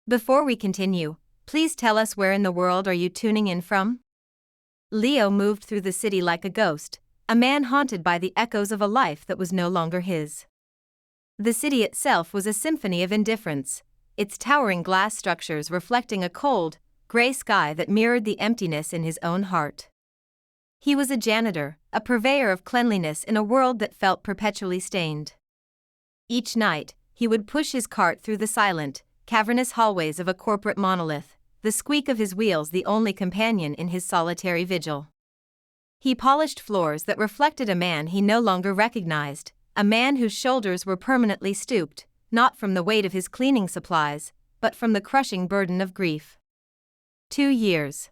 Before we continue, please tell us where in the world are you tuning in from? Leo moved through the city like a ghost, a man haunted by the echoes of a life that was no longer his. The city itself was a symphony of indifference, its towering glass structures reflecting a cold, gray sky that mirrored the emptiness in his own heart. He was a janitor, a purveyor of cleanliness in a world that felt perpetually stained. Each night, he would push his cart through the silent, cavernous hallways of a corporate monolith, the squeak of his wheels the only companion in his solitary vigil. He polished floors that reflected a man he no longer recognized, a man whose shoulders were permanently stooped, not from the weight of his cleaning supplies, but from the crushing burden of grief. 2 years.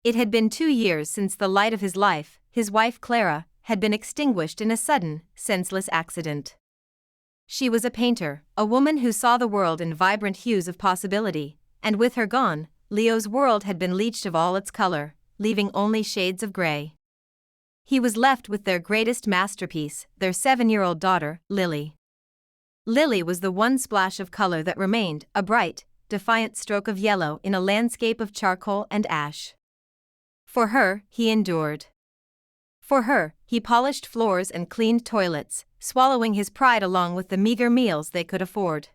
It had been 2 years since the light of his life, his wife Clara, had been extinguished in a sudden, senseless accident. She was a painter, a woman who saw the world in vibrant hues of possibility, and with her gone, Leo's world had been leached of all its color, leaving only shades of gray. He was left with their greatest masterpiece, their 7-year-old daughter, Lily. Lily was the one splash of color that remained, a bright, defiant stroke of yellow in a landscape of charcoal and ash. For her, he endured. For her, he polished floors and cleaned toilets, swallowing his pride along with the meager meals they could afford.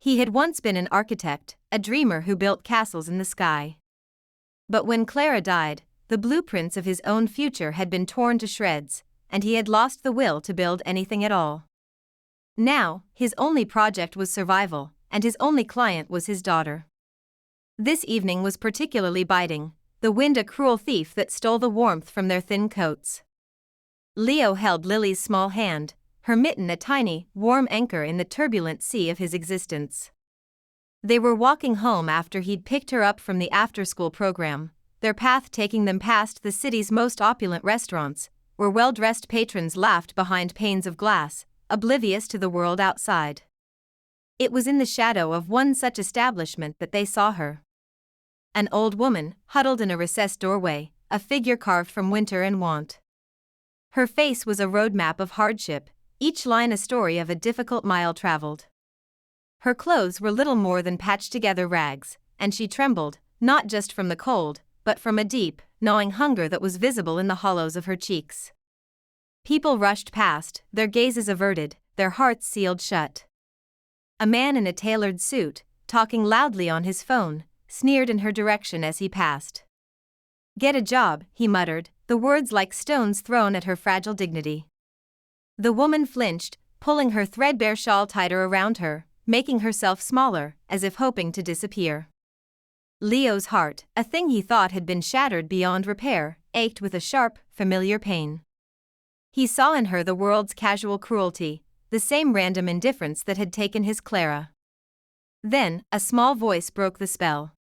He had once been an architect, a dreamer who built castles in the sky. But when Clara died, the blueprints of his own future had been torn to shreds, and he had lost the will to build anything at all. Now, his only project was survival, and his only client was his daughter. This evening was particularly biting, the wind a cruel thief that stole the warmth from their thin coats. Leo held Lily's small hand, her mitten a tiny, warm anchor in the turbulent sea of his existence. They were walking home after he'd picked her up from the after-school program, their path taking them past the city's most opulent restaurants, where well-dressed patrons laughed behind panes of glass, oblivious to the world outside. It was in the shadow of one such establishment that they saw her. An old woman, huddled in a recessed doorway, a figure carved from winter and want. Her face was a roadmap of hardship, each line a story of a difficult mile traveled. Her clothes were little more than patched-together rags, and she trembled, not just from the cold, but from a deep, gnawing hunger that was visible in the hollows of her cheeks. People rushed past, their gazes averted, their hearts sealed shut. A man in a tailored suit, talking loudly on his phone, sneered in her direction as he passed. "Get a job," he muttered, the words like stones thrown at her fragile dignity. The woman flinched, pulling her threadbare shawl tighter around her, making herself smaller, as if hoping to disappear. Leo's heart, a thing he thought had been shattered beyond repair, ached with a sharp, familiar pain. He saw in her the world's casual cruelty, the same random indifference that had taken his Clara. Then, a small voice broke the spell.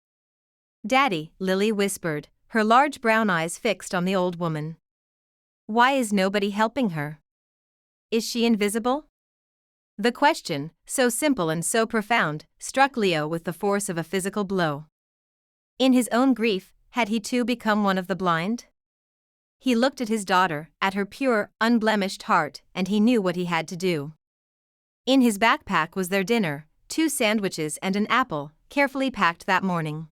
"Daddy," Lily whispered, her large brown eyes fixed on the old woman. "Why is nobody helping her? Is she invisible?" The question, so simple and so profound, struck Leo with the force of a physical blow. In his own grief, had he too become one of the blind? He looked at his daughter, at her pure, unblemished heart, and he knew what he had to do. In his backpack was their dinner, 2 sandwiches and an apple, carefully packed that morning.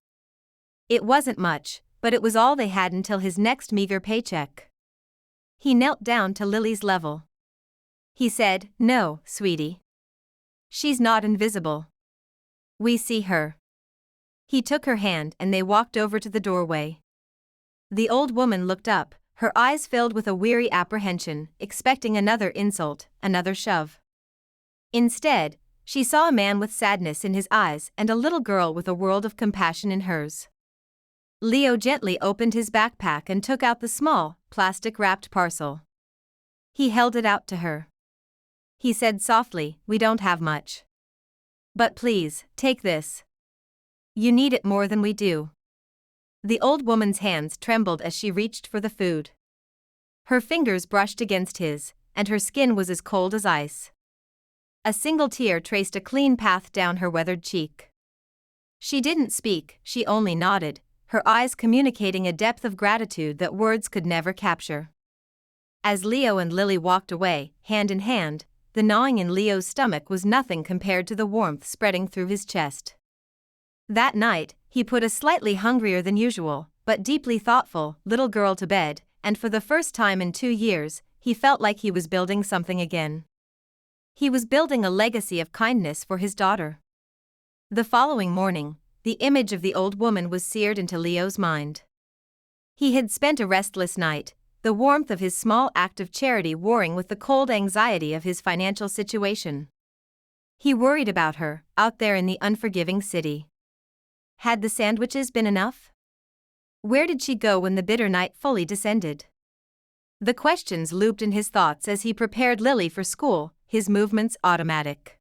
It wasn't much, but it was all they had until his next meager paycheck. He knelt down to Lily's level. He said, "No, sweetie. She's not invisible. We see her." He took her hand and they walked over to the doorway. The old woman looked up, her eyes filled with a weary apprehension, expecting another insult, another shove. Instead, she saw a man with sadness in his eyes and a little girl with a world of compassion in hers. Leo gently opened his backpack and took out the small, plastic-wrapped parcel. He held it out to her. He said softly, "We don't have much. But please, take this. You need it more than we do." The old woman's hands trembled as she reached for the food. Her fingers brushed against his, and her skin was as cold as ice. A single tear traced a clean path down her weathered cheek. She didn't speak, she only nodded, her eyes communicating a depth of gratitude that words could never capture. As Leo and Lily walked away, hand in hand, the gnawing in Leo's stomach was nothing compared to the warmth spreading through his chest. That night, he put a slightly hungrier than usual, but deeply thoughtful, little girl to bed, and for the first time in 2 years, he felt like he was building something again. He was building a legacy of kindness for his daughter. The following morning, the image of the old woman was seared into Leo's mind. He had spent a restless night, the warmth of his small act of charity warring with the cold anxiety of his financial situation. He worried about her, out there in the unforgiving city. Had the sandwiches been enough? Where did she go when the bitter night fully descended? The questions looped in his thoughts as he prepared Lily for school, his movements automatic.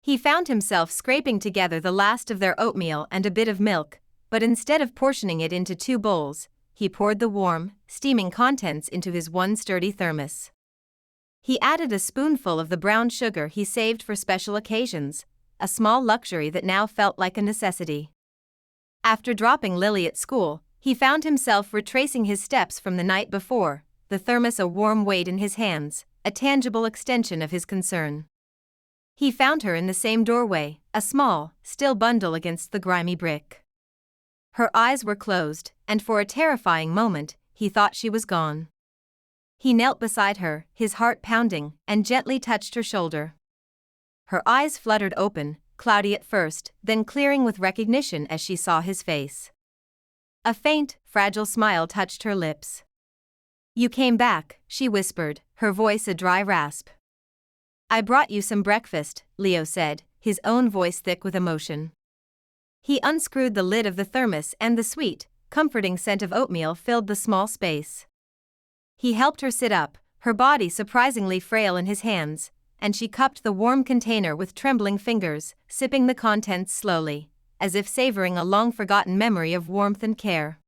He found himself scraping together the last of their oatmeal and a bit of milk, but instead of portioning it into 2 bowls, he poured the warm, steaming contents into his one sturdy thermos. He added a spoonful of the brown sugar he saved for special occasions, a small luxury that now felt like a necessity. After dropping Lily at school, he found himself retracing his steps from the night before, the thermos a warm weight in his hands, a tangible extension of his concern. He found her in the same doorway, a small, still bundle against the grimy brick. Her eyes were closed, and for a terrifying moment, he thought she was gone. He knelt beside her, his heart pounding, and gently touched her shoulder. Her eyes fluttered open, cloudy at first, then clearing with recognition as she saw his face. A faint, fragile smile touched her lips. "You came back," she whispered, her voice a dry rasp. "I brought you some breakfast," Leo said, his own voice thick with emotion. He unscrewed the lid of the thermos and the sweet, comforting scent of oatmeal filled the small space. He helped her sit up, her body surprisingly frail in his hands, and she cupped the warm container with trembling fingers, sipping the contents slowly, as if savoring a long-forgotten memory of warmth and care.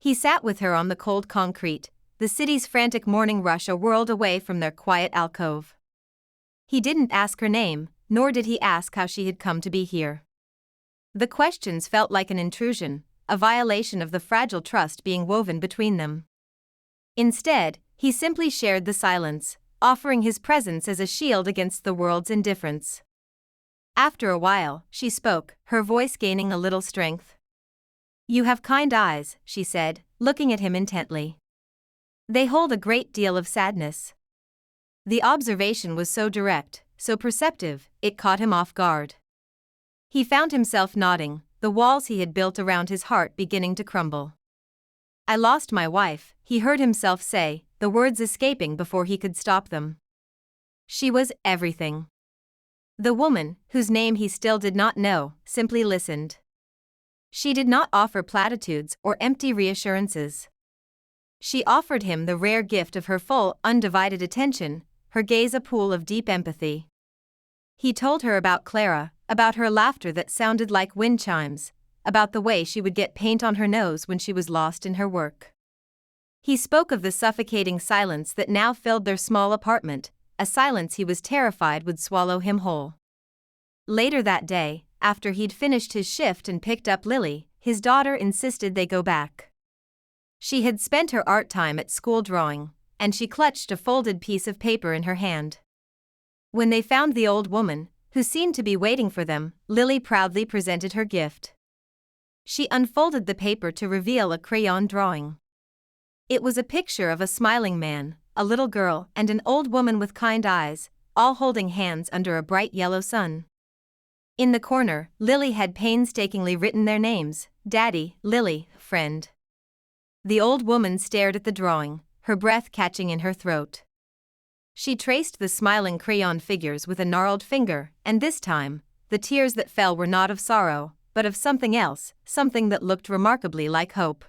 He sat with her on the cold concrete, the city's frantic morning rush a world away from their quiet alcove. He didn't ask her name, nor did he ask how she had come to be here. The questions felt like an intrusion, a violation of the fragile trust being woven between them. Instead, he simply shared the silence, offering his presence as a shield against the world's indifference. After a while, she spoke, her voice gaining a little strength. "You have kind eyes," she said, looking at him intently. "They hold a great deal of sadness." The observation was so direct, so perceptive, it caught him off guard. He found himself nodding, the walls he had built around his heart beginning to crumble. "I lost my wife," he heard himself say, the words escaping before he could stop them. She was everything. The woman, whose name he still did not know, simply listened. She did not offer platitudes or empty reassurances. She offered him the rare gift of her full, undivided attention, her gaze a pool of deep empathy. He told her about Clara, about her laughter that sounded like wind chimes, about the way she would get paint on her nose when she was lost in her work. He spoke of the suffocating silence that now filled their small apartment, a silence he was terrified would swallow him whole. Later that day, after he'd finished his shift and picked up Lily, his daughter insisted they go back. She had spent her art time at school drawing, and she clutched a folded piece of paper in her hand. When they found the old woman, who seemed to be waiting for them, Lily proudly presented her gift. She unfolded the paper to reveal a crayon drawing. It was a picture of a smiling man, a little girl, and an old woman with kind eyes, all holding hands under a bright yellow sun. In the corner, Lily had painstakingly written their names: Daddy, Lily, friend. The old woman stared at the drawing, her breath catching in her throat. She traced the smiling crayon figures with a gnarled finger, and this time, the tears that fell were not of sorrow, but of something else, something that looked remarkably like hope.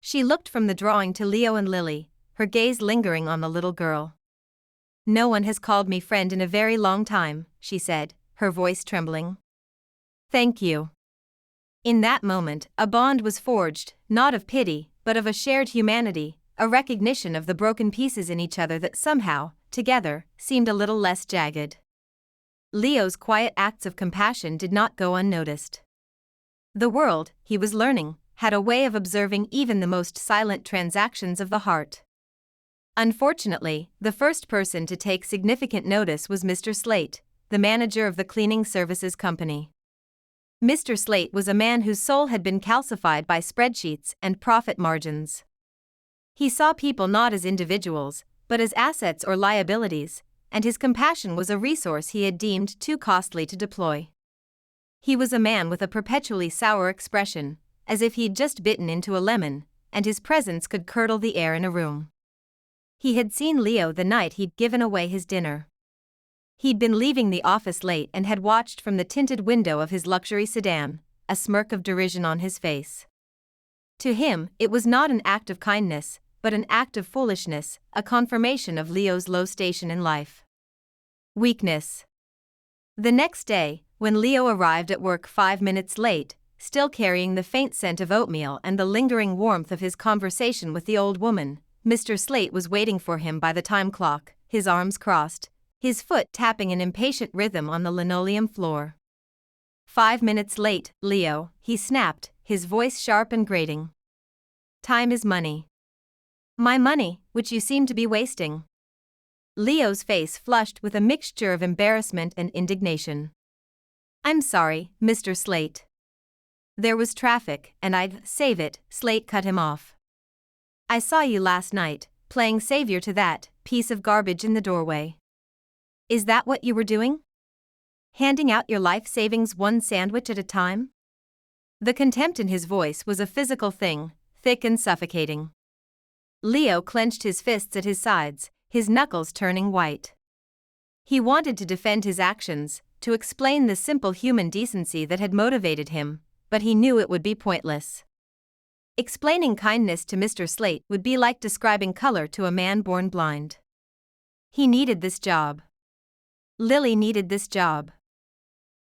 She looked from the drawing to Leo and Lily, her gaze lingering on the little girl. "No one has called me friend in a very long time," she said, her voice trembling. "Thank you." In that moment, a bond was forged, not of pity, but of a shared humanity, a recognition of the broken pieces in each other that somehow, together, seemed a little less jagged. Leo's quiet acts of compassion did not go unnoticed. The world, he was learning, had a way of observing even the most silent transactions of the heart. Unfortunately, the first person to take significant notice was Mr. Slate, the manager of the cleaning services company. Mr. Slate was a man whose soul had been calcified by spreadsheets and profit margins. He saw people not as individuals, but as assets or liabilities, and his compassion was a resource he had deemed too costly to deploy. He was a man with a perpetually sour expression, as if he'd just bitten into a lemon, and his presence could curdle the air in a room. He had seen Leo the night he'd given away his dinner. He'd been leaving the office late and had watched from the tinted window of his luxury sedan, a smirk of derision on his face. To him, it was not an act of kindness, but an act of foolishness, a confirmation of Leo's low station in life. Weakness. The next day, when Leo arrived at work 5 minutes late, still carrying the faint scent of oatmeal and the lingering warmth of his conversation with the old woman, Mr. Slate was waiting for him by the time clock, his arms crossed, his foot tapping an impatient rhythm on the linoleum floor. 5 minutes late, Leo, he snapped, his voice sharp and grating. Time is money. My money, which you seem to be wasting. Leo's face flushed with a mixture of embarrassment and indignation. I'm sorry, Mr. Slate. There was traffic, and I'd save it, Slate cut him off. I saw you last night, playing savior to that piece of garbage in the doorway. Is that what you were doing? Handing out your life savings one sandwich at a time? The contempt in his voice was a physical thing, thick and suffocating. Leo clenched his fists at his sides, his knuckles turning white. He wanted to defend his actions, to explain the simple human decency that had motivated him, but he knew it would be pointless. Explaining kindness to Mr. Slate would be like describing color to a man born blind. He needed this job. Lily needed this job.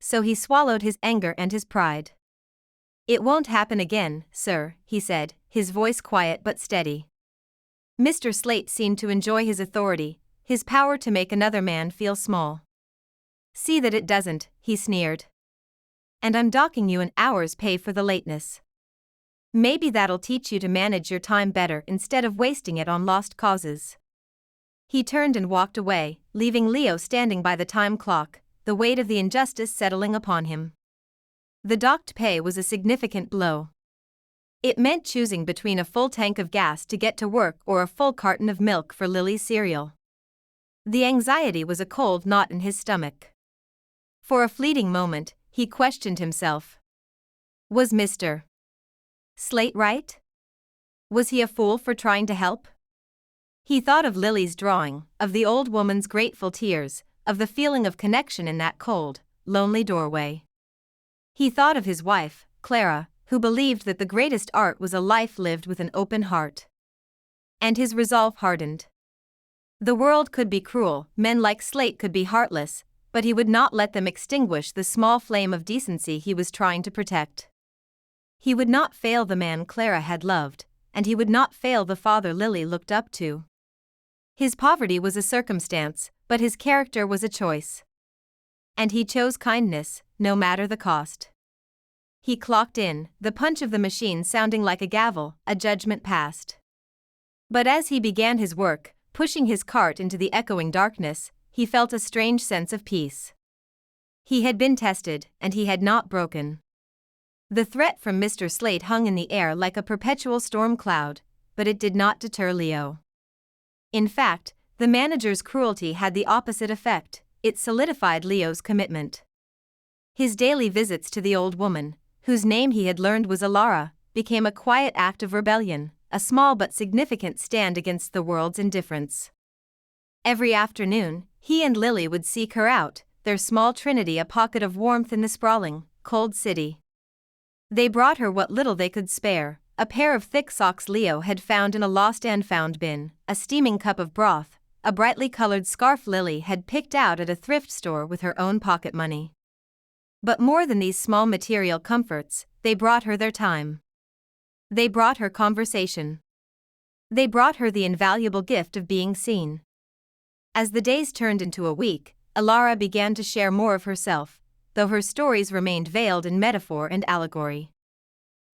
So he swallowed his anger and his pride. It won't happen again, sir, he said, his voice quiet but steady. Mr. Slate seemed to enjoy his authority, his power to make another man feel small. See that it doesn't, he sneered. And I'm docking you an hour's pay for the lateness. Maybe that'll teach you to manage your time better instead of wasting it on lost causes. He turned and walked away, leaving Leo standing by the time clock, the weight of the injustice settling upon him. The docked pay was a significant blow. It meant choosing between a full tank of gas to get to work or a full carton of milk for Lily's cereal. The anxiety was a cold knot in his stomach. For a fleeting moment, he questioned himself. Was Mr. Slate right? Was he a fool for trying to help? He thought of Lily's drawing, of the old woman's grateful tears, of the feeling of connection in that cold, lonely doorway. He thought of his wife, Clara, who believed that the greatest art was a life lived with an open heart. And his resolve hardened. The world could be cruel, men like Slate could be heartless, but he would not let them extinguish the small flame of decency he was trying to protect. He would not fail the man Clara had loved, and he would not fail the father Lily looked up to. His poverty was a circumstance, but his character was a choice. And he chose kindness, no matter the cost. He clocked in, the punch of the machine sounding like a gavel, a judgment passed. But as he began his work, pushing his cart into the echoing darkness, he felt a strange sense of peace. He had been tested, and he had not broken. The threat from Mr. Slate hung in the air like a perpetual storm cloud, but it did not deter Leo. In fact, the manager's cruelty had the opposite effect, it solidified Leo's commitment. His daily visits to the old woman, whose name he had learned was Alara, became a quiet act of rebellion, a small but significant stand against the world's indifference. Every afternoon, he and Lily would seek her out, their small trinity a pocket of warmth in the sprawling, cold city. They brought her what little they could spare, a pair of thick socks Leo had found in a lost and found bin, a steaming cup of broth, a brightly colored scarf Lily had picked out at a thrift store with her own pocket money. But more than these small material comforts, they brought her their time. They brought her conversation. They brought her the invaluable gift of being seen. As the days turned into a week, Alara began to share more of herself, though her stories remained veiled in metaphor and allegory.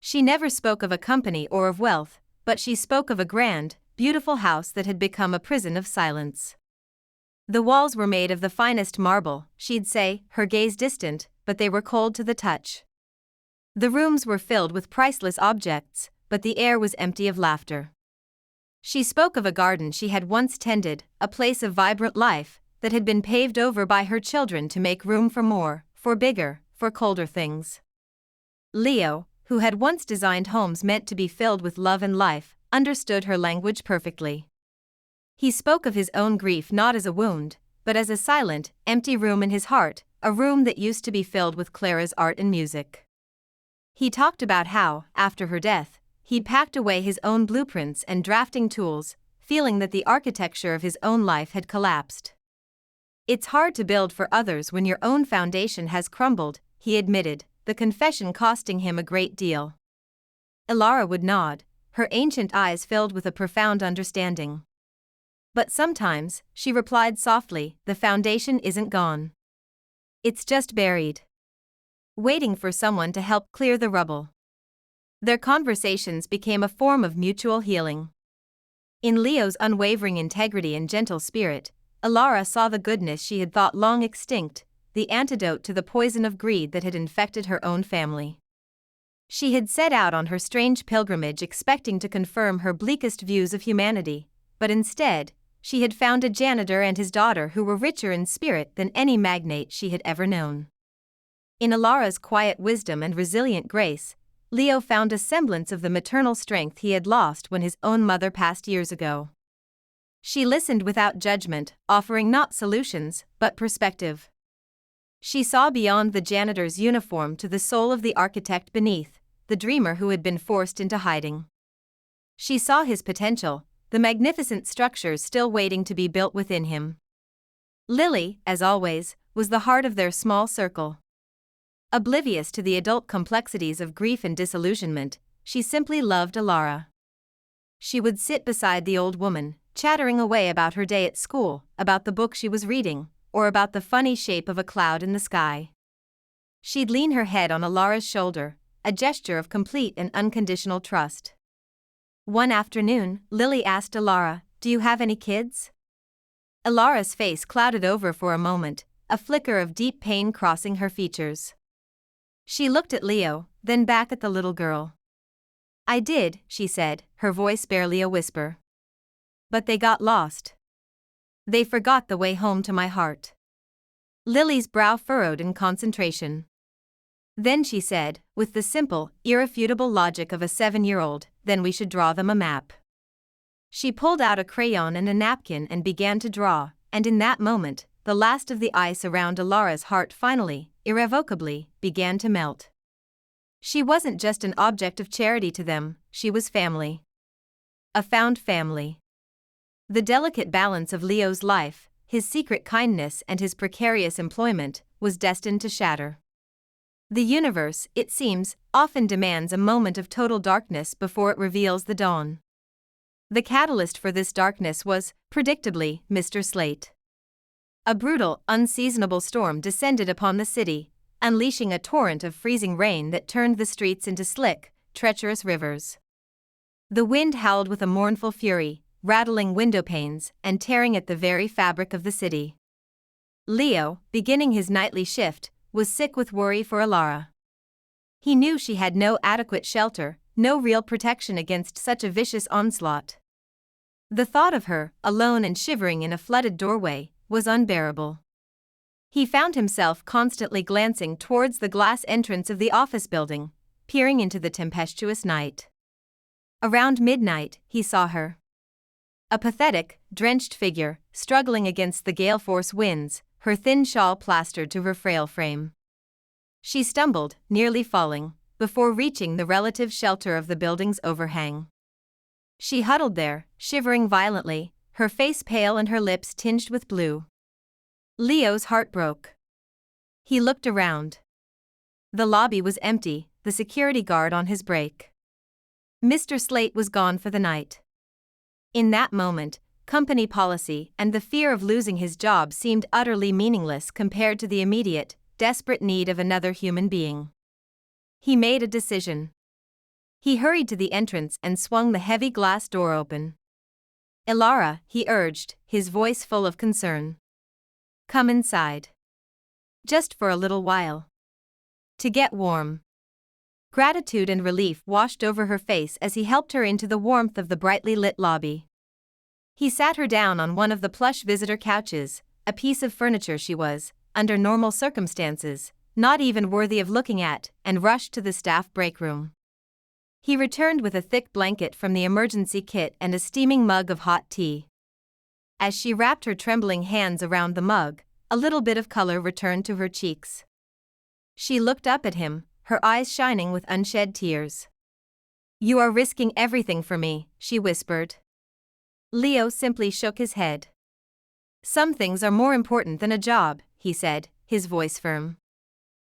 She never spoke of a company or of wealth, but she spoke of a grand, beautiful house that had become a prison of silence. The walls were made of the finest marble, she'd say, her gaze distant, but they were cold to the touch. The rooms were filled with priceless objects, but the air was empty of laughter. She spoke of a garden she had once tended, a place of vibrant life, that had been paved over by her children to make room for more, for bigger, for colder things. Leo, who had once designed homes meant to be filled with love and life, understood her language perfectly. He spoke of his own grief not as a wound, but as a silent, empty room in his heart, a room that used to be filled with Clara's art and music. He talked about how, after her death, he'd packed away his own blueprints and drafting tools, feeling that the architecture of his own life had collapsed. It's hard to build for others when your own foundation has crumbled, he admitted, the confession costing him a great deal. Elara would nod, her ancient eyes filled with a profound understanding. But sometimes, she replied softly, the foundation isn't gone. It's just buried, waiting for someone to help clear the rubble. Their conversations became a form of mutual healing. In Leo's unwavering integrity and gentle spirit, Elara saw the goodness she had thought long extinct, the antidote to the poison of greed that had infected her own family. She had set out on her strange pilgrimage expecting to confirm her bleakest views of humanity, but instead, she had found a janitor and his daughter who were richer in spirit than any magnate she had ever known. In Elara's quiet wisdom and resilient grace, Leo found a semblance of the maternal strength he had lost when his own mother passed years ago. She listened without judgment, offering not solutions, but perspective. She saw beyond the janitor's uniform to the soul of the architect beneath, the dreamer who had been forced into hiding. She saw his potential, the magnificent structures still waiting to be built within him. Lily, as always, was the heart of their small circle. Oblivious to the adult complexities of grief and disillusionment, she simply loved Elara. She would sit beside the old woman, chattering away about her day at school, about the book she was reading, or about the funny shape of a cloud in the sky. She'd lean her head on Elara's shoulder, a gesture of complete and unconditional trust. One afternoon, Lily asked Elara, "Do you have any kids?" Elara's face clouded over for a moment, a flicker of deep pain crossing her features. She looked at Leo, then back at the little girl. "I did," she said, her voice barely a whisper. "But they got lost. They forgot the way home to my heart." Lily's brow furrowed in concentration. Then she said, with the simple, irrefutable logic of a 7-year-old, "Then we should draw them a map." She pulled out a crayon and a napkin and began to draw, and in that moment, the last of the ice around Elara's heart finally, irrevocably, began to melt. She wasn't just an object of charity to them, she was family. A found family. The delicate balance of Leo's life, his secret kindness and his precarious employment, was destined to shatter. The universe, it seems, often demands a moment of total darkness before it reveals the dawn. The catalyst for this darkness was, predictably, Mr. Slate. A brutal, unseasonable storm descended upon the city, unleashing a torrent of freezing rain that turned the streets into slick, treacherous rivers. The wind howled with a mournful fury, rattling window panes and tearing at the very fabric of the city. Leo, beginning his nightly shift, was sick with worry for Elara. He knew she had no adequate shelter, no real protection against such a vicious onslaught. The thought of her, alone and shivering in a flooded doorway, was unbearable. He found himself constantly glancing towards the glass entrance of the office building, peering into the tempestuous night. Around midnight, he saw her. A pathetic, drenched figure, struggling against the gale-force winds, her thin shawl plastered to her frail frame. She stumbled, nearly falling, before reaching the relative shelter of the building's overhang. She huddled there, shivering violently, her face pale and her lips tinged with blue. Leo's heart broke. He looked around. The lobby was empty, the security guard on his break. Mr. Slate was gone for the night. In that moment, company policy and the fear of losing his job seemed utterly meaningless compared to the immediate, desperate need of another human being. He made a decision. He hurried to the entrance and swung the heavy glass door open. "Elara," he urged, his voice full of concern. "Come inside. Just for a little while. To get warm." Gratitude and relief washed over her face as he helped her into the warmth of the brightly lit lobby. He sat her down on one of the plush visitor couches, a piece of furniture she was, under normal circumstances, not even worthy of looking at, and rushed to the staff break room. He returned with a thick blanket from the emergency kit and a steaming mug of hot tea. As she wrapped her trembling hands around the mug, a little bit of color returned to her cheeks. She looked up at him, her eyes shining with unshed tears. "You are risking everything for me," she whispered. Leo simply shook his head. "Some things are more important than a job," he said, his voice firm.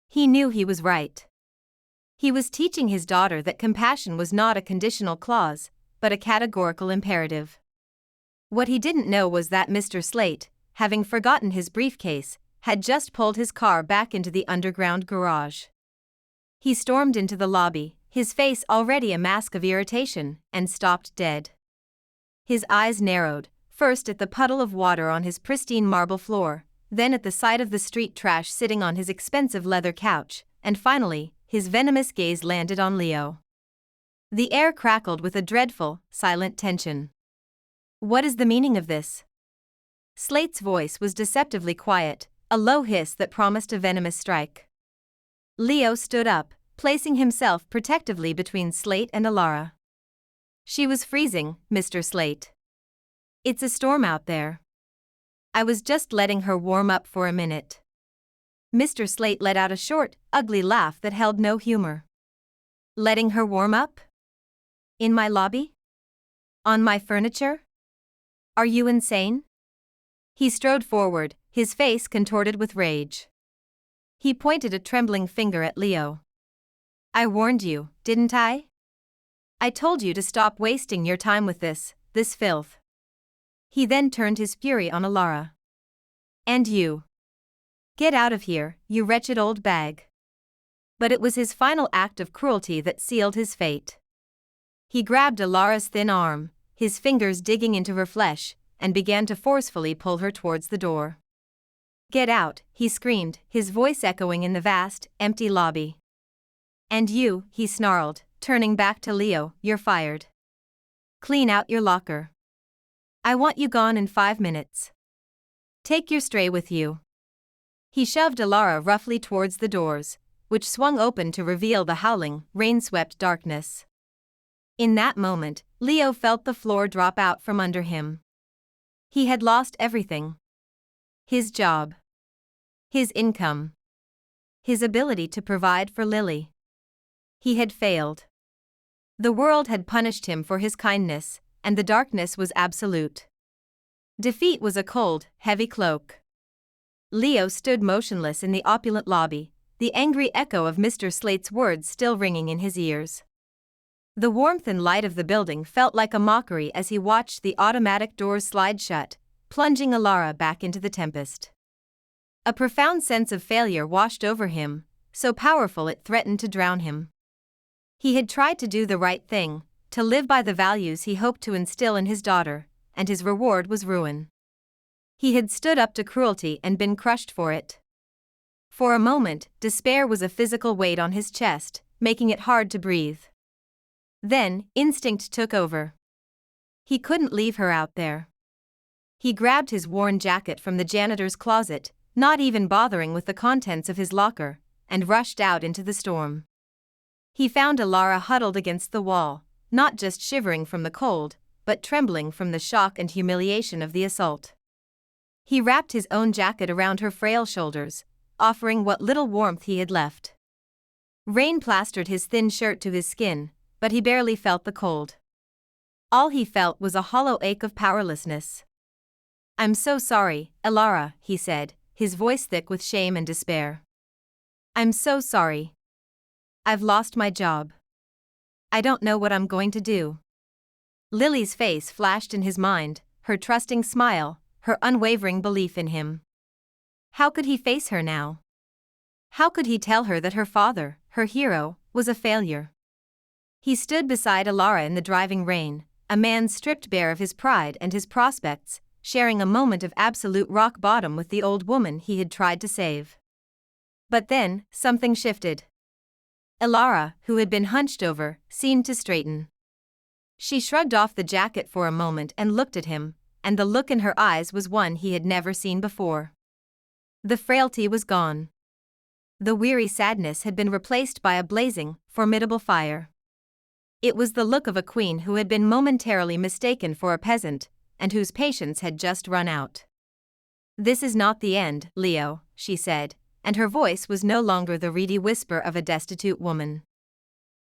He knew he was right. He was teaching his daughter that compassion was not a conditional clause, but a categorical imperative. What he didn't know was that Mr. Slate, having forgotten his briefcase, had just pulled his car back into the underground garage. He stormed into the lobby, his face already a mask of irritation, and stopped dead. His eyes narrowed, first at the puddle of water on his pristine marble floor, then at the sight of the street trash sitting on his expensive leather couch, and finally, his venomous gaze landed on Leo. The air crackled with a dreadful, silent tension. "What is the meaning of this?" Slate's voice was deceptively quiet, a low hiss that promised a venomous strike. Leo stood up, placing himself protectively between Slate and Alara. "She was freezing, Mr. Slate. It's a storm out there. I was just letting her warm up for a minute." Mr. Slate let out a short, ugly laugh that held no humor. "Letting her warm up? In my lobby? On my furniture? Are you insane?" He strode forward, his face contorted with rage. He pointed a trembling finger at Leo. "I warned you, didn't I? I told you to stop wasting your time with this filth." He then turned his fury on Alara. "And you. Get out of here, you wretched old bag." But it was his final act of cruelty that sealed his fate. He grabbed Alara's thin arm, his fingers digging into her flesh, and began to forcefully pull her towards the door. "Get out," he screamed, his voice echoing in the vast, empty lobby. "And you," he snarled, turning back to Leo, "you're fired. Clean out your locker. I want you gone in 5 minutes. Take your stray with you." He shoved Alara roughly towards the doors, which swung open to reveal the howling, rain-swept darkness. In that moment, Leo felt the floor drop out from under him. He had lost everything. His job. His income. His ability to provide for Lily. He had failed. The world had punished him for his kindness, and the darkness was absolute. Defeat was a cold, heavy cloak. Leo stood motionless in the opulent lobby, the angry echo of Mr. Slate's words still ringing in his ears. The warmth and light of the building felt like a mockery as he watched the automatic doors slide shut, plunging Alara back into the tempest. A profound sense of failure washed over him, so powerful it threatened to drown him. He had tried to do the right thing, to live by the values he hoped to instill in his daughter, and his reward was ruin. He had stood up to cruelty and been crushed for it. For a moment, despair was a physical weight on his chest, making it hard to breathe. Then, instinct took over. He couldn't leave her out there. He grabbed his worn jacket from the janitor's closet, not even bothering with the contents of his locker, and rushed out into the storm. He found Alara huddled against the wall, not just shivering from the cold, but trembling from the shock and humiliation of the assault. He wrapped his own jacket around her frail shoulders, offering what little warmth he had left. Rain plastered his thin shirt to his skin, but he barely felt the cold. All he felt was a hollow ache of powerlessness. "I'm so sorry, Alara," he said, his voice thick with shame and despair. "I'm so sorry. I've lost my job. I don't know what I'm going to do." Lily's face flashed in his mind, her trusting smile, her unwavering belief in him. How could he face her now? How could he tell her that her father, her hero, was a failure? He stood beside Alara in the driving rain, a man stripped bare of his pride and his prospects, sharing a moment of absolute rock bottom with the old woman he had tried to save. But then, something shifted. Elara, who had been hunched over, seemed to straighten. She shrugged off the jacket for a moment and looked at him, and the look in her eyes was one he had never seen before. The frailty was gone. The weary sadness had been replaced by a blazing, formidable fire. It was the look of a queen who had been momentarily mistaken for a peasant, and whose patience had just run out. "This is not the end, Leo," she said, and her voice was no longer the reedy whisper of a destitute woman.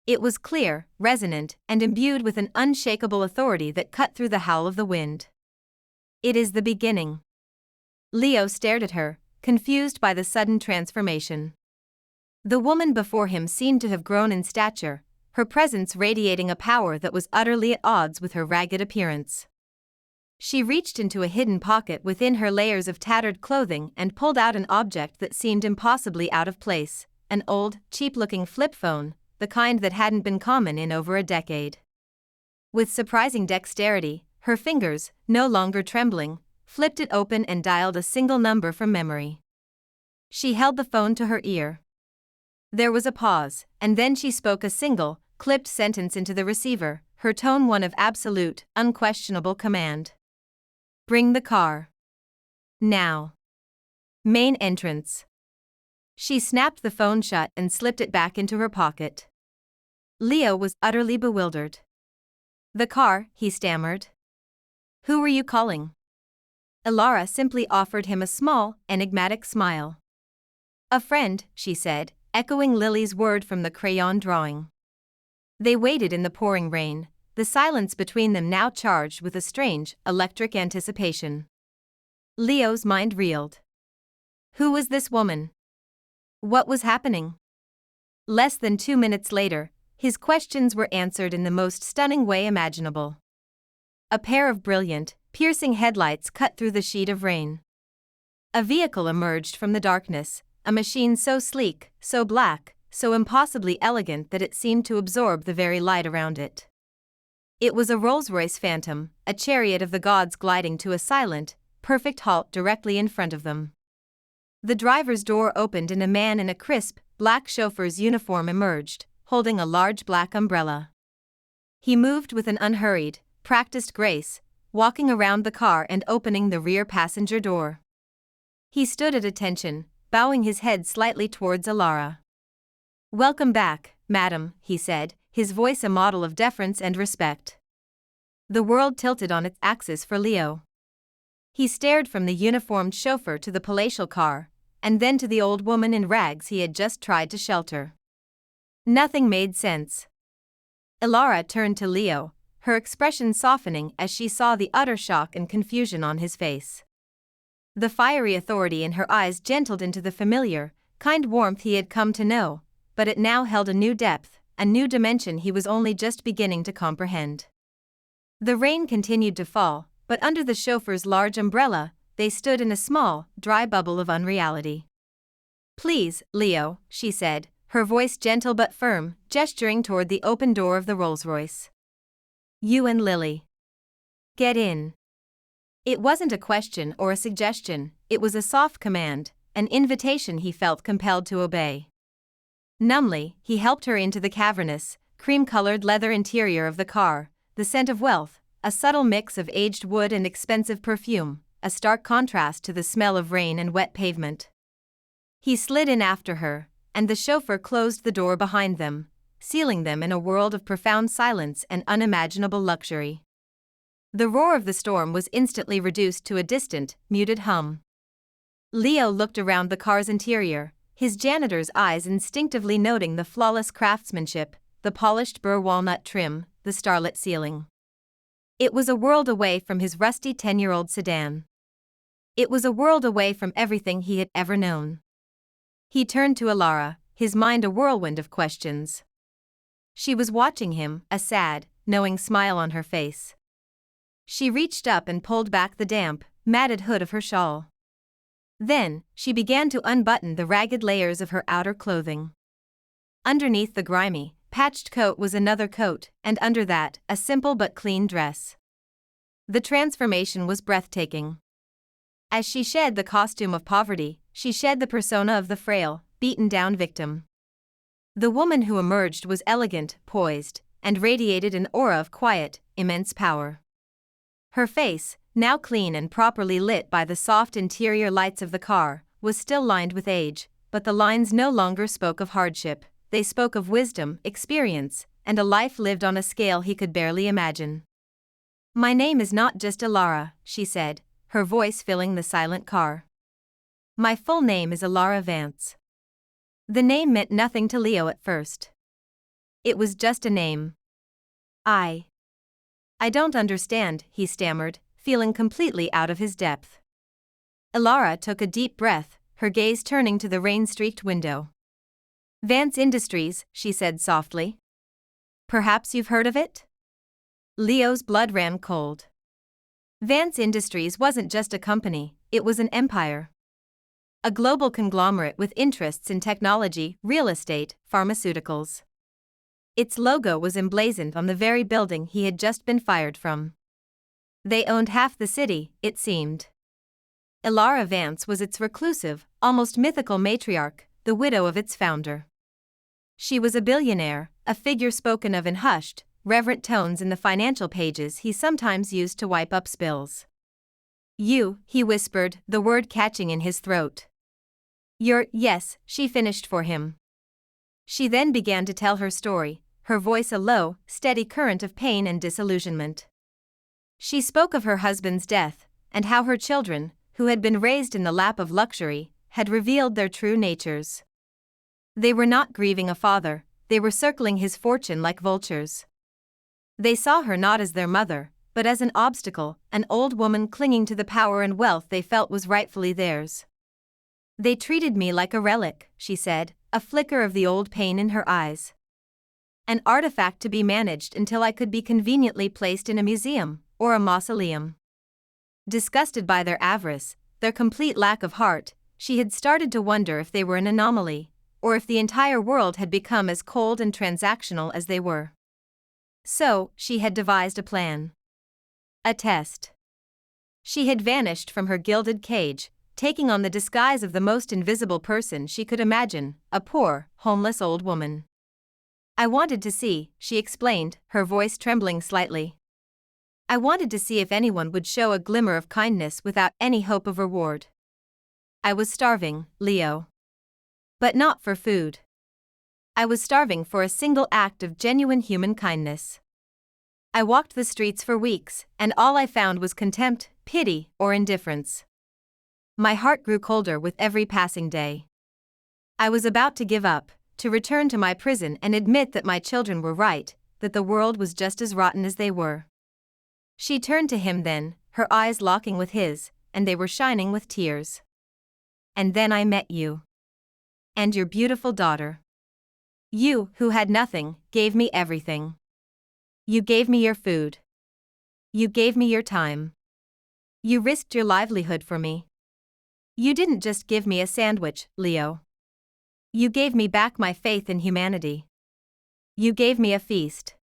It was clear, resonant, and imbued with an unshakable authority that cut through the howl of the wind. "It is the beginning." Leo stared at her, confused by the sudden transformation. The woman before him seemed to have grown in stature, her presence radiating a power that was utterly at odds with her ragged appearance. She reached into a hidden pocket within her layers of tattered clothing and pulled out an object that seemed impossibly out of place, an old, cheap-looking flip phone, the kind that hadn't been common in over a decade. With surprising dexterity, her fingers, no longer trembling, flipped it open and dialed a single number from memory. She held the phone to her ear. There was a pause, and then she spoke a single, clipped sentence into the receiver, her tone one of absolute, unquestionable command. "Bring the car. Now. Main entrance." She snapped the phone shut and slipped it back into her pocket. Leo was utterly bewildered. "The car," he stammered. "Who were you calling?" Elara simply offered him a small, enigmatic smile. "A friend," she said, echoing Lily's word from the crayon drawing. They waited in the pouring rain, the silence between them now charged with a strange, electric anticipation. Leo's mind reeled. Who was this woman? What was happening? Less than 2 minutes later, his questions were answered in the most stunning way imaginable. A pair of brilliant, piercing headlights cut through the sheet of rain. A vehicle emerged from the darkness, a machine so sleek, so black, so impossibly elegant that it seemed to absorb the very light around it. It was a Rolls-Royce Phantom, a chariot of the gods gliding to a silent, perfect halt directly in front of them. The driver's door opened and a man in a crisp, black chauffeur's uniform emerged, holding a large black umbrella. He moved with an unhurried, practiced grace, walking around the car and opening the rear passenger door. He stood at attention, bowing his head slightly towards Elara. "Welcome back, madam," he said, his voice a model of deference and respect. The world tilted on its axis for Leo. He stared from the uniformed chauffeur to the palatial car, and then to the old woman in rags he had just tried to shelter. Nothing made sense. Elara turned to Leo, her expression softening as she saw the utter shock and confusion on his face. The fiery authority in her eyes gentled into the familiar, kind warmth he had come to know, but it now held a new depth, a new dimension he was only just beginning to comprehend. The rain continued to fall, but under the chauffeur's large umbrella, they stood in a small, dry bubble of unreality. "Please, Leo," she said, her voice gentle but firm, gesturing toward the open door of the Rolls-Royce. "You and Lily. Get in." It wasn't a question or a suggestion, it was a soft command, an invitation he felt compelled to obey. Numbly, he helped her into the cavernous, cream-colored leather interior of the car, the scent of wealth, a subtle mix of aged wood and expensive perfume, a stark contrast to the smell of rain and wet pavement. He slid in after her, and the chauffeur closed the door behind them, sealing them in a world of profound silence and unimaginable luxury. The roar of the storm was instantly reduced to a distant, muted hum. Leo looked around the car's interior, his janitor's eyes instinctively noting the flawless craftsmanship, the polished burr walnut trim, the starlit ceiling. It was a world away from his rusty 10-year-old sedan. It was a world away from everything he had ever known. He turned to Elara, his mind a whirlwind of questions. She was watching him, a sad, knowing smile on her face. She reached up and pulled back the damp, matted hood of her shawl. Then, she began to unbutton the ragged layers of her outer clothing. Underneath the grimy, patched coat was another coat, and under that, a simple but clean dress. The transformation was breathtaking. As she shed the costume of poverty, she shed the persona of the frail, beaten-down victim. The woman who emerged was elegant, poised, and radiated an aura of quiet, immense power. Her face, now clean and properly lit by the soft interior lights of the car, was still lined with age, but the lines no longer spoke of hardship, they spoke of wisdom, experience, and a life lived on a scale he could barely imagine. "My name is not just Ilara," she said, her voice filling the silent car. "My full name is Ilara Vance." The name meant nothing to Leo at first. It was just a name. I don't understand," he stammered, feeling completely out of his depth. Ilara took a deep breath, her gaze turning to the rain-streaked window. "Vance Industries," she said softly. "Perhaps you've heard of it?" Leo's blood ran cold. Vance Industries wasn't just a company, it was an empire. A global conglomerate with interests in technology, real estate, pharmaceuticals. Its logo was emblazoned on the very building he had just been fired from. They owned half the city, it seemed. Ilara Vance was its reclusive, almost mythical matriarch, the widow of its founder. She was a billionaire, a figure spoken of in hushed, reverent tones in the financial pages he sometimes used to wipe up spills. "You," he whispered, the word catching in his throat. Yes," she finished for him. She then began to tell her story, her voice a low, steady current of pain and disillusionment. She spoke of her husband's death, and how her children, who had been raised in the lap of luxury, had revealed their true natures. They were not grieving a father, they were circling his fortune like vultures. They saw her not as their mother, but as an obstacle, an old woman clinging to the power and wealth they felt was rightfully theirs. "They treated me like a relic," she said, a flicker of the old pain in her eyes. "An artifact to be managed until I could be conveniently placed in a museum, or a mausoleum." Disgusted by their avarice, their complete lack of heart, she had started to wonder if they were an anomaly, or if the entire world had become as cold and transactional as they were. So, she had devised a plan. A test. She had vanished from her gilded cage, taking on the disguise of the most invisible person she could imagine, a poor, homeless old woman. "I wanted to see," she explained, her voice trembling slightly. "I wanted to see if anyone would show a glimmer of kindness without any hope of reward. I was starving, Leo. But not for food. I was starving for a single act of genuine human kindness. I walked the streets for weeks, and all I found was contempt, pity, or indifference. My heart grew colder with every passing day. I was about to give up, to return to my prison and admit that my children were right, that the world was just as rotten as they were." She turned to him then, her eyes locking with his, and they were shining with tears. "And then I met you. And your beautiful daughter. You, who had nothing, gave me everything. You gave me your food. You gave me your time. You risked your livelihood for me. You didn't just give me a sandwich, Leo. You gave me back my faith in humanity. You gave me a feast."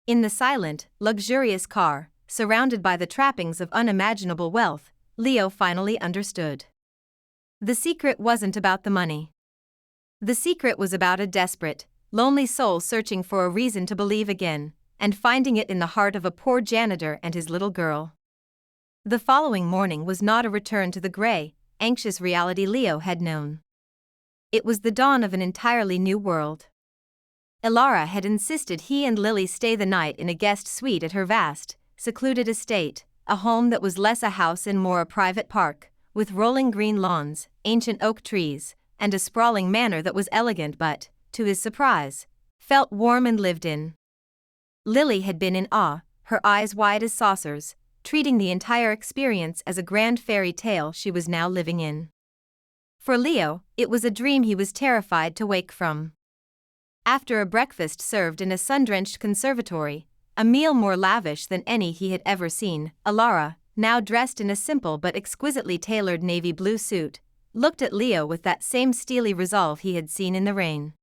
In the silent, luxurious car, surrounded by the trappings of unimaginable wealth, Leo finally understood. The secret wasn't about the money. The secret was about a desperate, lonely soul searching for a reason to believe again, and finding it in the heart of a poor janitor and his little girl. The following morning was not a return to the gray, anxious reality Leo had known. It was the dawn of an entirely new world. Ilara had insisted he and Lily stay the night in a guest suite at her vast, secluded estate, a home that was less a house and more a private park, with rolling green lawns, ancient oak trees, and a sprawling manor that was elegant but, to his surprise, felt warm and lived in. Lily had been in awe, her eyes wide as saucers, treating the entire experience as a grand fairy tale she was now living in. For Leo, it was a dream he was terrified to wake from. After a breakfast served in a sun-drenched conservatory, a meal more lavish than any he had ever seen, Ilara, now dressed in a simple but exquisitely tailored navy blue suit, looked at Leo with that same steely resolve he had seen in the rain.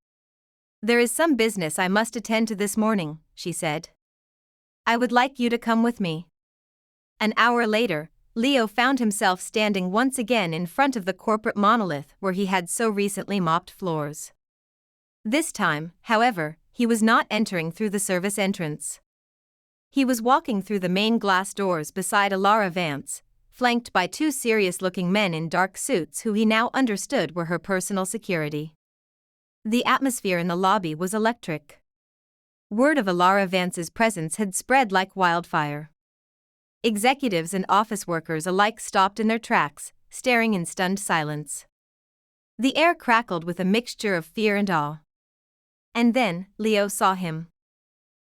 "There is some business I must attend to this morning," she said. "I would like you to come with me." An hour later, Leo found himself standing once again in front of the corporate monolith where he had so recently mopped floors. This time, however, he was not entering through the service entrance. He was walking through the main glass doors beside Alara Vance, flanked by two serious-looking men in dark suits who he now understood were her personal security. The atmosphere in the lobby was electric. Word of Alara Vance's presence had spread like wildfire. Executives and office workers alike stopped in their tracks, staring in stunned silence. The air crackled with a mixture of fear and awe. And then, Leo saw him.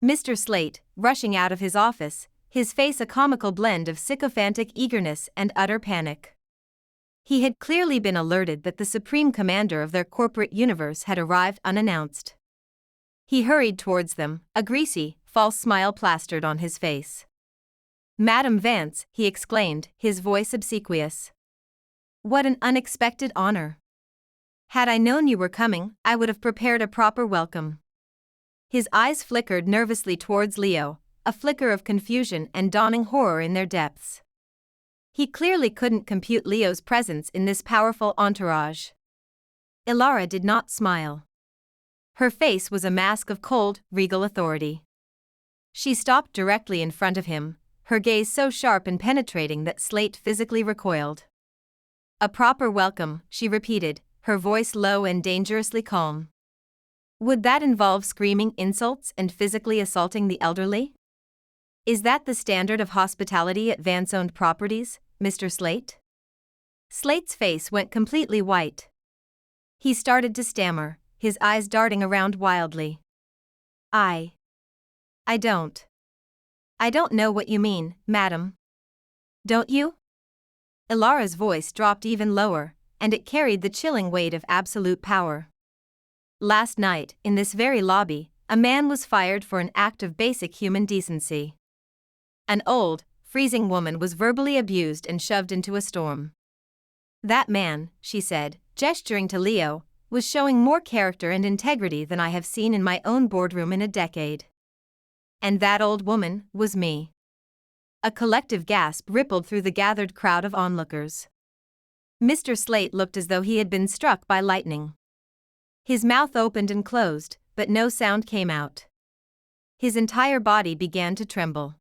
Mr. Slate, rushing out of his office, his face a comical blend of sycophantic eagerness and utter panic. He had clearly been alerted that the supreme commander of their corporate universe had arrived unannounced. He hurried towards them, a greasy, false smile plastered on his face. "Madam Vance," he exclaimed, his voice obsequious. "What an unexpected honor. Had I known you were coming, I would have prepared a proper welcome." His eyes flickered nervously towards Leo, a flicker of confusion and dawning horror in their depths. He clearly couldn't compute Leo's presence in this powerful entourage. Alara did not smile. Her face was a mask of cold, regal authority. She stopped directly in front of him, her gaze so sharp and penetrating that Slate physically recoiled. "A proper welcome," she repeated, her voice low and dangerously calm. "Would that involve screaming insults and physically assaulting the elderly? Is that the standard of hospitality at Vance-owned properties, Mr. Slate?" Slate's face went completely white. He started to stammer, his eyes darting around wildly. I don't know what you mean, madam." "Don't you?" Alara's voice dropped even lower, and it carried the chilling weight of absolute power. "Last night, in this very lobby, a man was fired for an act of basic human decency. An old, freezing woman was verbally abused and shoved into a storm. That man," she said, gesturing to Leo, "was showing more character and integrity than I have seen in my own boardroom in a decade. And that old woman was me." A collective gasp rippled through the gathered crowd of onlookers. Mr. Slate looked as though he had been struck by lightning. His mouth opened and closed, but no sound came out. His entire body began to tremble.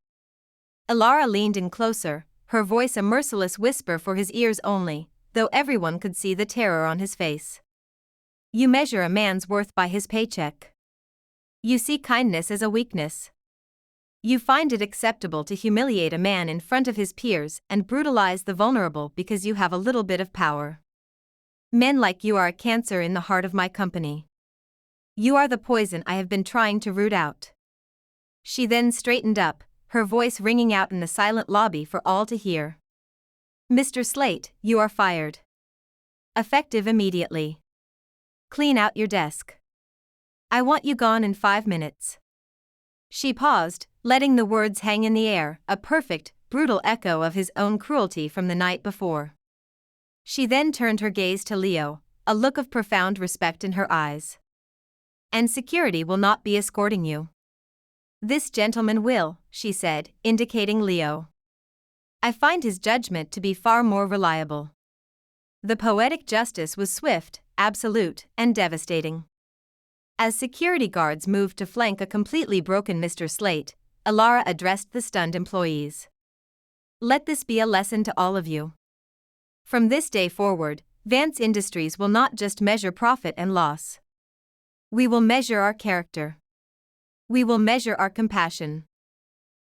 Alara leaned in closer, her voice a merciless whisper for his ears only, though everyone could see the terror on his face. "You measure a man's worth by his paycheck. You see kindness as a weakness. You find it acceptable to humiliate a man in front of his peers and brutalize the vulnerable because you have a little bit of power. Men like you are a cancer in the heart of my company. You are the poison I have been trying to root out." She then straightened up, her voice ringing out in the silent lobby for all to hear. "Mr. Slate, you are fired. Effective immediately. Clean out your desk. I want you gone in 5 minutes." She paused, letting the words hang in the air, a perfect, brutal echo of his own cruelty from the night before. She then turned her gaze to Leo, a look of profound respect in her eyes. "And security will not be escorting you. This gentleman will," she said, indicating Leo. "I find his judgment to be far more reliable." The poetic justice was swift, absolute, and devastating. As security guards moved to flank a completely broken Mr. Slate, Alara addressed the stunned employees. "Let this be a lesson to all of you. From this day forward, Vance Industries will not just measure profit and loss. We will measure our character. We will measure our compassion.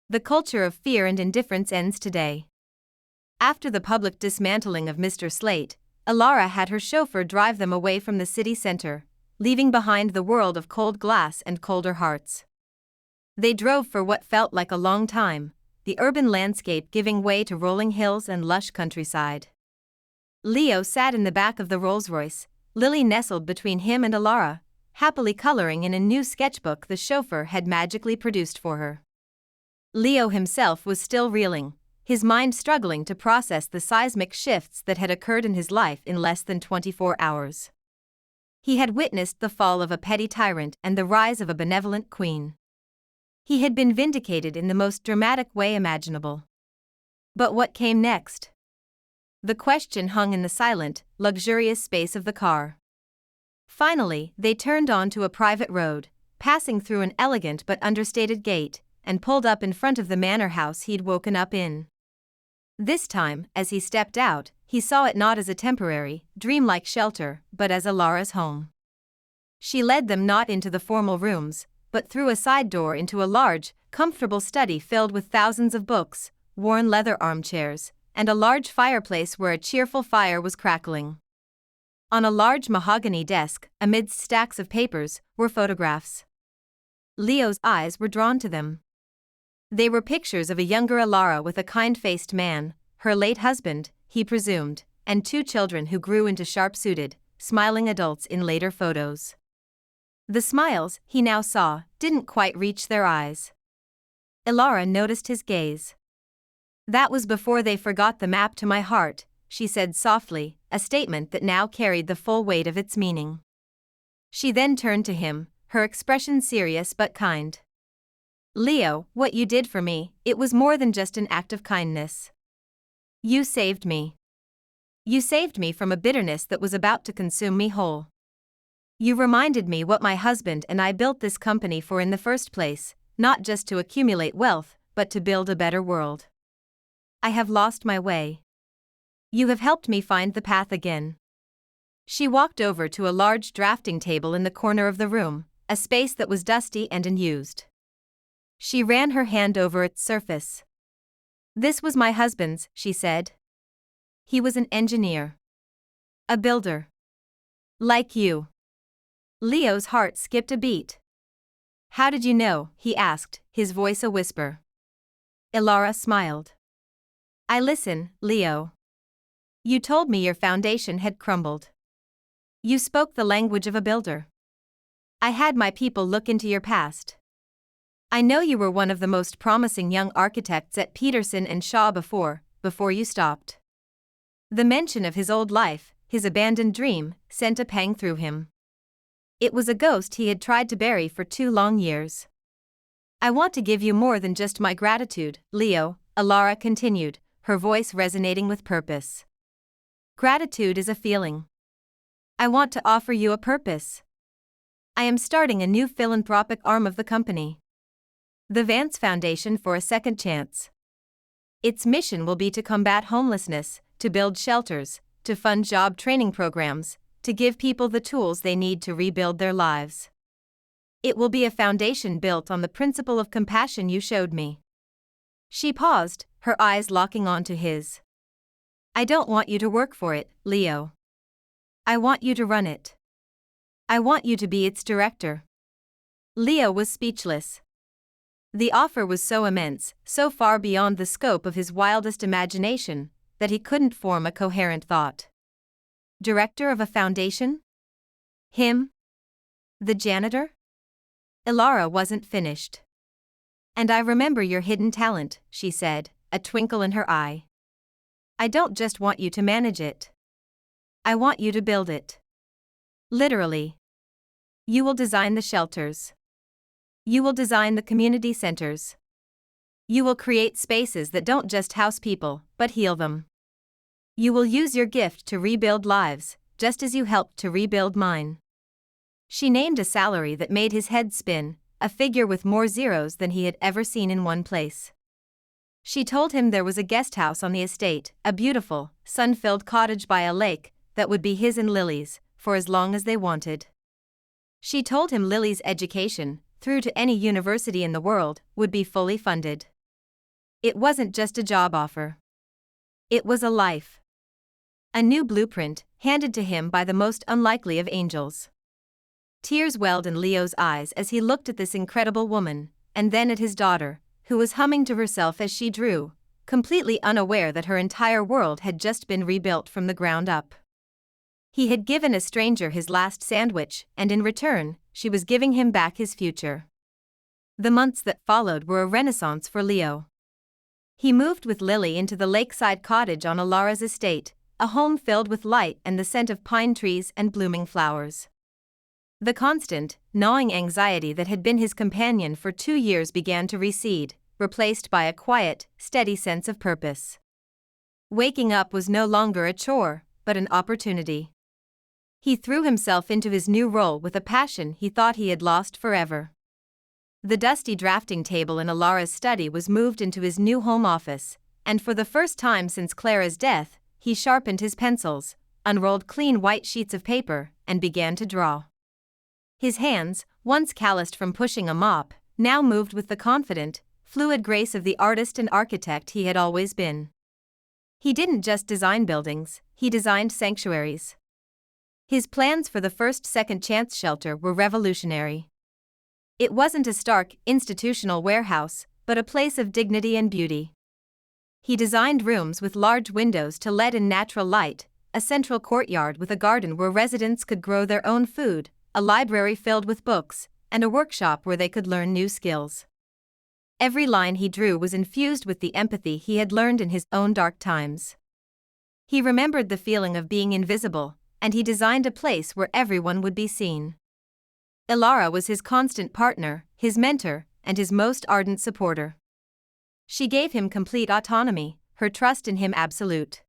The culture of fear and indifference ends today." After the public dismantling of Mr. Slate, Alara had her chauffeur drive them away from the city center, leaving behind the world of cold glass and colder hearts. They drove for what felt like a long time, the urban landscape giving way to rolling hills and lush countryside. Leo sat in the back of the Rolls-Royce, Lily nestled between him and Alara, happily coloring in a new sketchbook the chauffeur had magically produced for her. Leo himself was still reeling, his mind struggling to process the seismic shifts that had occurred in his life in less than 24 hours. He had witnessed the fall of a petty tyrant and the rise of a benevolent queen. He had been vindicated in the most dramatic way imaginable. But what came next? The question hung in the silent, luxurious space of the car. Finally, they turned onto a private road, passing through an elegant but understated gate, and pulled up in front of the manor house he'd woken up in. This time, as he stepped out, he saw it not as a temporary, dreamlike shelter, but as Alara's home. She led them not into the formal rooms, but through a side door into a large, comfortable study filled with thousands of books, worn leather armchairs, and a large fireplace where a cheerful fire was crackling. On a large mahogany desk, amidst stacks of papers, were photographs. Leo's eyes were drawn to them. They were pictures of a younger Alara with a kind-faced man, her late husband, he presumed, and 2 children who grew into sharp-suited, smiling adults in later photos. The smiles, he now saw, didn't quite reach their eyes. Alara noticed his gaze. "That was before they forgot the map to my heart," she said softly, a statement that now carried the full weight of its meaning. She then turned to him, her expression serious but kind. "Leo, what you did for me, it was more than just an act of kindness. You saved me. You saved me from a bitterness that was about to consume me whole. You reminded me what my husband and I built this company for in the first place, not just to accumulate wealth, but to build a better world. I have lost my way. You have helped me find the path again." She walked over to a large drafting table in the corner of the room, a space that was dusty and unused. She ran her hand over its surface. "This was my husband's," she said. "He was an engineer. A builder. Like you." Leo's heart skipped a beat. "How did you know?" he asked, his voice a whisper. Alara smiled. "I listen, Leo. You told me your foundation had crumbled. You spoke the language of a builder. I had my people look into your past. I know you were one of the most promising young architects at Peterson and Shaw before you stopped." The mention of his old life, his abandoned dream, sent a pang through him. It was a ghost he had tried to bury for 2 long years. "I want to give you more than just my gratitude, Leo," Alara continued, her voice resonating with purpose. "Gratitude is a feeling. I want to offer you a purpose. I am starting a new philanthropic arm of the company. The Vance Foundation for a Second Chance. Its mission will be to combat homelessness, to build shelters, to fund job training programs, to give people the tools they need to rebuild their lives. It will be a foundation built on the principle of compassion you showed me." She paused, her eyes locking onto his. "I don't want you to work for it, Leo. I want you to run it. I want you to be its director." Leo was speechless. The offer was so immense, so far beyond the scope of his wildest imagination, that he couldn't form a coherent thought. Director of a foundation? Him? The janitor? Alara wasn't finished. "And I remember your hidden talent," she said, a twinkle in her eye. "I don't just want you to manage it. I want you to build it. Literally. You will design the shelters. You will design the community centers. You will create spaces that don't just house people, but heal them. You will use your gift to rebuild lives, just as you helped to rebuild mine." She named a salary that made his head spin, a figure with more zeros than he had ever seen in one place. She told him there was a guest house on the estate, a beautiful, sun-filled cottage by a lake, that would be his and Lily's, for as long as they wanted. She told him Lily's education, through to any university in the world, would be fully funded. It wasn't just a job offer. It was a life. A new blueprint, handed to him by the most unlikely of angels. Tears welled in Leo's eyes as he looked at this incredible woman, and then at his daughter, who was humming to herself as she drew, completely unaware that her entire world had just been rebuilt from the ground up. He had given a stranger his last sandwich, and in return, she was giving him back his future. The months that followed were a renaissance for Leo. He moved with Lily into the lakeside cottage on Alara's estate, a home filled with light and the scent of pine trees and blooming flowers. The constant, gnawing anxiety that had been his companion for 2 years began to recede, replaced by a quiet, steady sense of purpose. Waking up was no longer a chore, but an opportunity. He threw himself into his new role with a passion he thought he had lost forever. The dusty drafting table in Alara's study was moved into his new home office, and for the first time since Clara's death, he sharpened his pencils, unrolled clean white sheets of paper, and began to draw. His hands, once calloused from pushing a mop, now moved with the confident, fluid grace of the artist and architect he had always been. He didn't just design buildings, he designed sanctuaries. His plans for the first Second Chance shelter were revolutionary. It wasn't a stark, institutional warehouse, but a place of dignity and beauty. He designed rooms with large windows to let in natural light, a central courtyard with a garden where residents could grow their own food, a library filled with books, and a workshop where they could learn new skills. Every line he drew was infused with the empathy he had learned in his own dark times. He remembered the feeling of being invisible, and he designed a place where everyone would be seen. Alara was his constant partner, his mentor, and his most ardent supporter. She gave him complete autonomy, her trust in him absolute.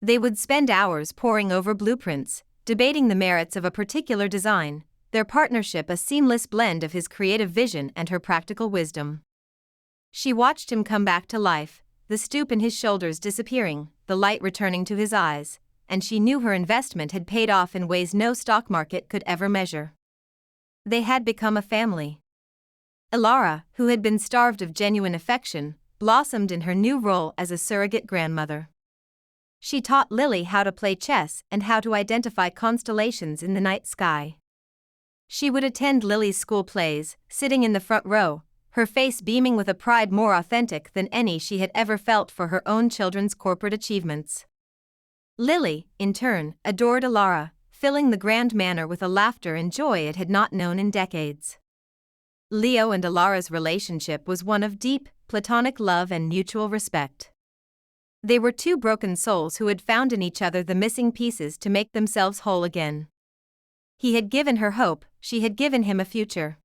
They would spend hours poring over blueprints, debating the merits of a particular design, their partnership a seamless blend of his creative vision and her practical wisdom. She watched him come back to life, the stoop in his shoulders disappearing, the light returning to his eyes, and she knew her investment had paid off in ways no stock market could ever measure. They had become a family. Alara, who had been starved of genuine affection, blossomed in her new role as a surrogate grandmother. She taught Lily how to play chess and how to identify constellations in the night sky. She would attend Lily's school plays, sitting in the front row, her face beaming with a pride more authentic than any she had ever felt for her own children's corporate achievements. Lily, in turn, adored Alara, filling the grand manor with a laughter and joy it had not known in decades. Leo and Alara's relationship was one of deep, platonic love and mutual respect. They were two broken souls who had found in each other the missing pieces to make themselves whole again. He had given her hope, she had given him a future.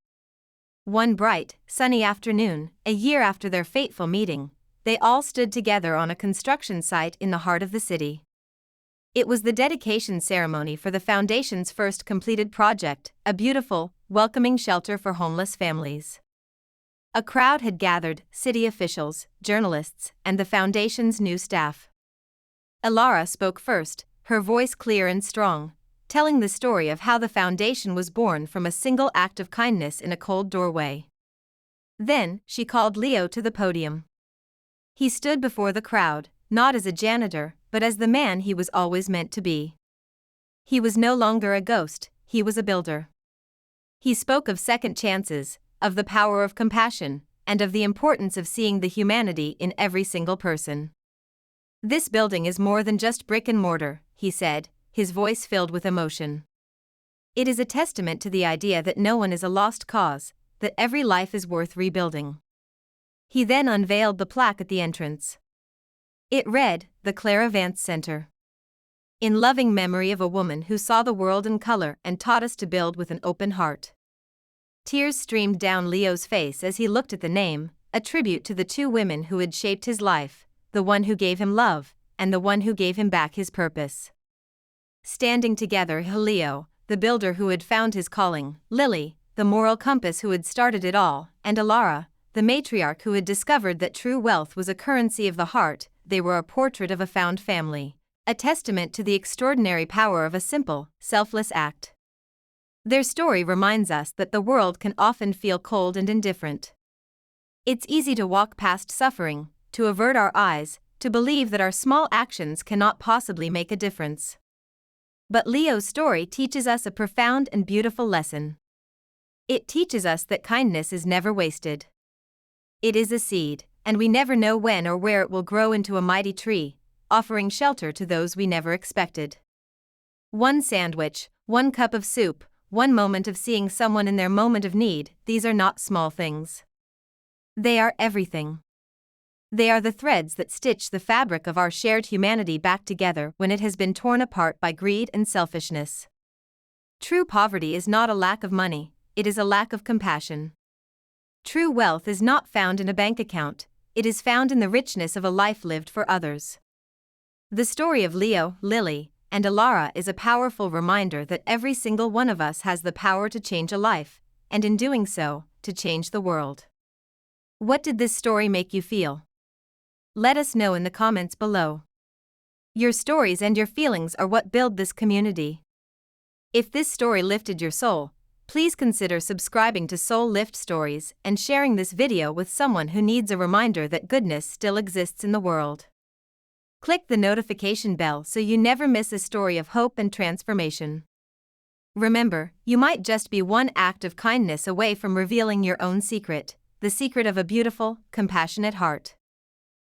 One bright, sunny afternoon, a year after their fateful meeting, they all stood together on a construction site in the heart of the city. It was the dedication ceremony for the Foundation's first completed project, a beautiful, welcoming shelter for homeless families. A crowd had gathered, city officials, journalists, and the Foundation's new staff. Alara spoke first, her voice clear and strong, telling the story of how the Foundation was born from a single act of kindness in a cold doorway. Then, she called Leo to the podium. He stood before the crowd, not as a janitor, but as the man he was always meant to be. He was no longer a ghost, he was a builder. He spoke of second chances, of the power of compassion, and of the importance of seeing the humanity in every single person. This building is more than just brick and mortar, he said, his voice filled with emotion. It is a testament to the idea that no one is a lost cause, that every life is worth rebuilding. He then unveiled the plaque at the entrance. It read, "The Clara Vance Center. In loving memory of a woman who saw the world in color and taught us to build with an open heart." Tears streamed down Leo's face as he looked at the name, a tribute to the two women who had shaped his life, the one who gave him love, and the one who gave him back his purpose. Standing together, Leo, the builder who had found his calling, Lily, the moral compass who had started it all, and Alara, the matriarch who had discovered that true wealth was a currency of the heart. They were a portrait of a found family, a testament to the extraordinary power of a simple, selfless act. Their story reminds us that the world can often feel cold and indifferent. It's easy to walk past suffering, to avert our eyes, to believe that our small actions cannot possibly make a difference. But Leo's story teaches us a profound and beautiful lesson. It teaches us that kindness is never wasted. It is a seed, and we never know when or where it will grow into a mighty tree, offering shelter to those we never expected. One sandwich, one cup of soup, one moment of seeing someone in their moment of need, these are not small things. They are everything. They are the threads that stitch the fabric of our shared humanity back together when it has been torn apart by greed and selfishness. True poverty is not a lack of money, it is a lack of compassion. True wealth is not found in a bank account, it is found in the richness of a life lived for others. The story of Leo, Lily, and Alara is a powerful reminder that every single one of us has the power to change a life, and in doing so, to change the world. What did this story make you feel? Let us know in the comments below. Your stories and your feelings are what build this community. If this story lifted your soul, please consider subscribing to Soul Lift Stories and sharing this video with someone who needs a reminder that goodness still exists in the world. Click the notification bell so you never miss a story of hope and transformation. Remember, you might just be one act of kindness away from revealing your own secret, the secret of a beautiful, compassionate heart.